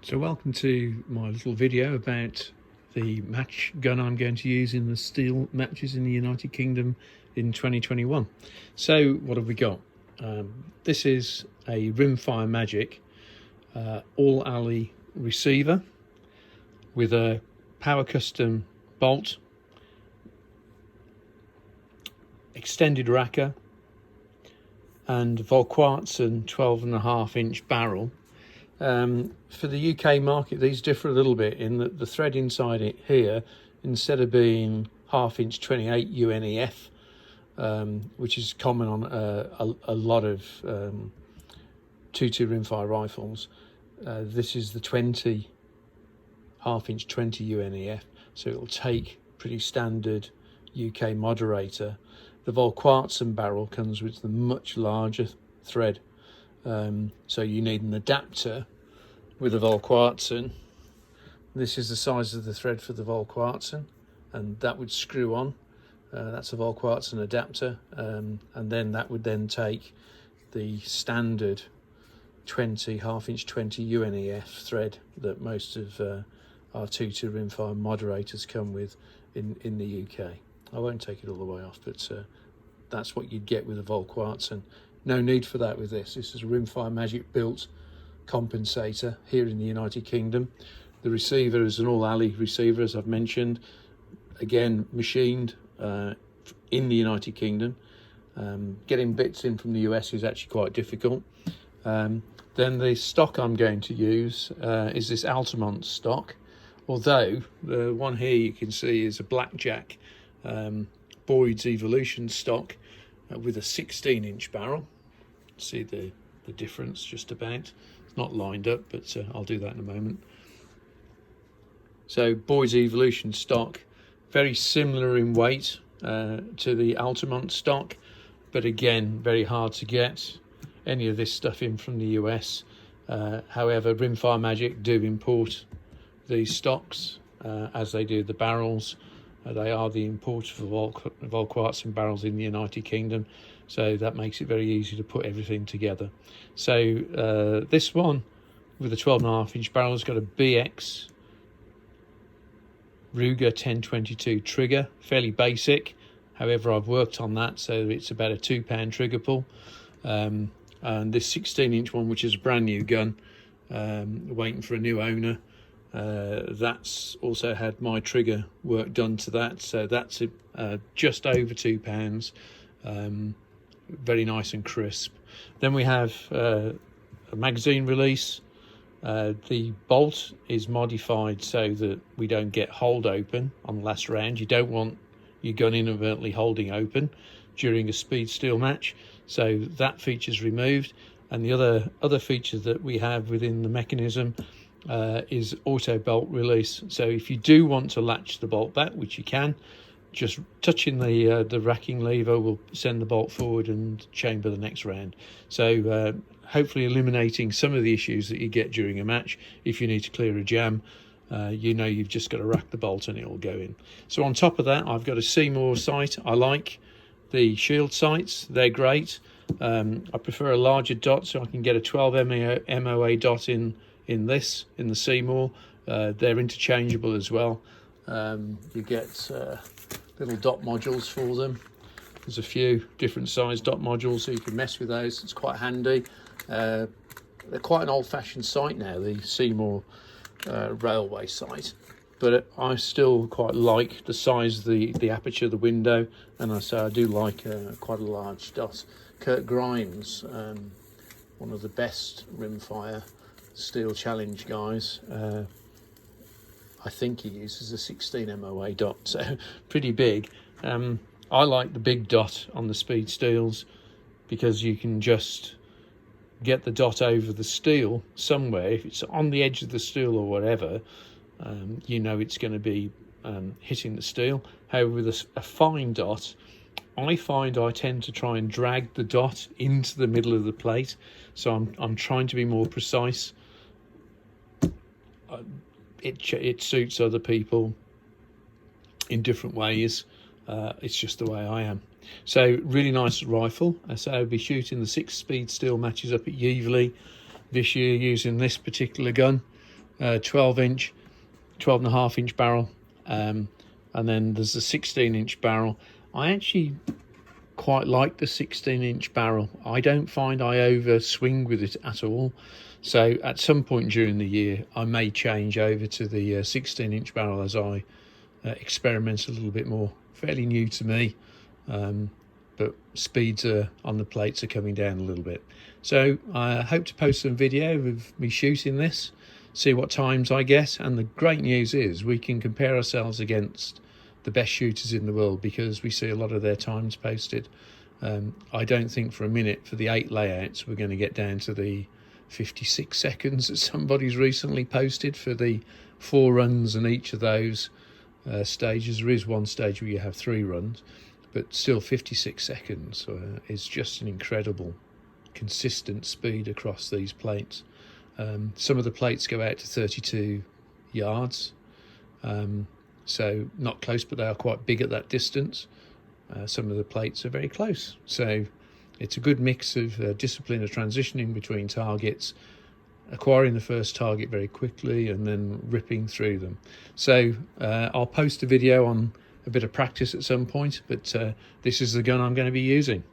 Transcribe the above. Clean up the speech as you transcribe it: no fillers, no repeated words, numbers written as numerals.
So welcome to my little video about the match gun I'm going to use in the steel matches in the United Kingdom in 2021. So what have we got? This is a Rimfire Magic all Eley receiver with a power custom bolt, extended racker and Volquartsen 12.5-inch barrel. For the UK market, these differ a little bit in that the thread inside it here, instead of being 1/2-inch 28 UNEF, which is common on a lot of 2.2 rimfire rifles, this is the 20 1/2-inch 20 UNEF, so it'll take pretty standard UK moderator. The Volquartsen barrel comes with the much larger thread, so you need an adapter with a Volquartsen. This is the size of the thread for the Volquartsen, and that would screw on. That's a Volquartsen adapter, and then that would then take the standard 20 1/2-inch 20 UNEF thread that most of our 2.2 rimfire moderators come with in the UK. I won't take it all the way off, but that's what you'd get with a Volquartsen. No need for that with this. This is a Rimfire Magic built compensator here in the United Kingdom. The receiver is an all Eley receiver, as I've mentioned, again machined in the United Kingdom. Getting bits in from the US is actually quite difficult. Then the stock I'm going to use is this Altamont stock, although the one here you can see is a Blackjack Boyd's Evolution stock with a 16-inch barrel. See the difference just about. It's not lined up, but I'll do that in a moment. So Boyd's Evolution stock, very similar in weight to the Altamont stock, but again very hard to get any of this stuff in from the US. However, Rimfire Magic do import these stocks as they do the barrels. They are the importer for Volquartsen barrels in the United Kingdom, so that makes it very easy to put everything together. So this one with a 12.5-inch barrel has got a BX Ruger 1022 trigger, fairly basic. However, I've worked on that, so it's about a 2-pound trigger pull. And this 16-inch one, which is a brand new gun, waiting for a new owner, that's also had my trigger work done to that, so that's just over £2, very nice and crisp. Then we have a magazine release. The bolt is modified so that we don't get hold open on the last round. You don't want your gun inadvertently holding open during a speed steel match, so that feature's removed. And the other feature that we have within the mechanism is auto bolt release. So if you do want to latch the bolt back, which you can, just touching the racking lever will send the bolt forward and chamber the next round. So hopefully eliminating some of the issues that you get during a match. If you need to clear a jam, you know you've just got to rack the bolt and it will go in. So on top of that, I've got a Seymour sight. I like the shield sights, they're great. I prefer a larger dot, so I can get a 12 MOA dot in the Seymour. They're interchangeable as well. You get little dot modules for them. There's a few different size dot modules, so you can mess with those. It's quite handy. They're quite an old-fashioned sight now, the Seymour railway sight, but I still quite like the size of the aperture of the window, and I do like quite a large dot. Kurt Grimes, one of the best rimfire steel challenge guys, I think he uses a 16 MOA dot, so pretty big. I like the big dot on the speed steels because you can just get the dot over the steel somewhere. If it's on the edge of the steel or whatever, you know it's going to be hitting the steel. However, with a fine dot, I find I tend to try and drag the dot into the middle of the plate, so I'm trying to be more precise. It suits other people in different ways. It's just the way I am. So really nice rifle. So I'll be shooting the 6 speed steel matches up at Eley this year using this particular gun. 12-inch, 12.5-inch barrel, and then there's the 16-inch barrel. I actually quite like the 16-inch barrel. I don't find I over swing with it at all. So at some point during the year, I may change over to the 16-inch barrel as I experiment a little bit more. Fairly new to me, but speeds on the plates are coming down a little bit. So I hope to post some video of me shooting this, see what times I get. And the great news is we can compare ourselves against the best shooters in the world, because we see a lot of their times posted. I don't think for a minute for the 8 layouts we're going to get down to the 56 seconds that somebody's recently posted for the 4 runs and each of those stages. There is one stage where you have 3 runs, but still 56 seconds is just an incredible consistent speed across these plates. Some of the plates go out to 32 yards, so not close, but they are quite big at that distance. Some of the plates are very close, so it's a good mix of discipline of transitioning between targets, acquiring the first target very quickly and then ripping through them. So I'll post a video on a bit of practice at some point, but this is the gun I'm going to be using.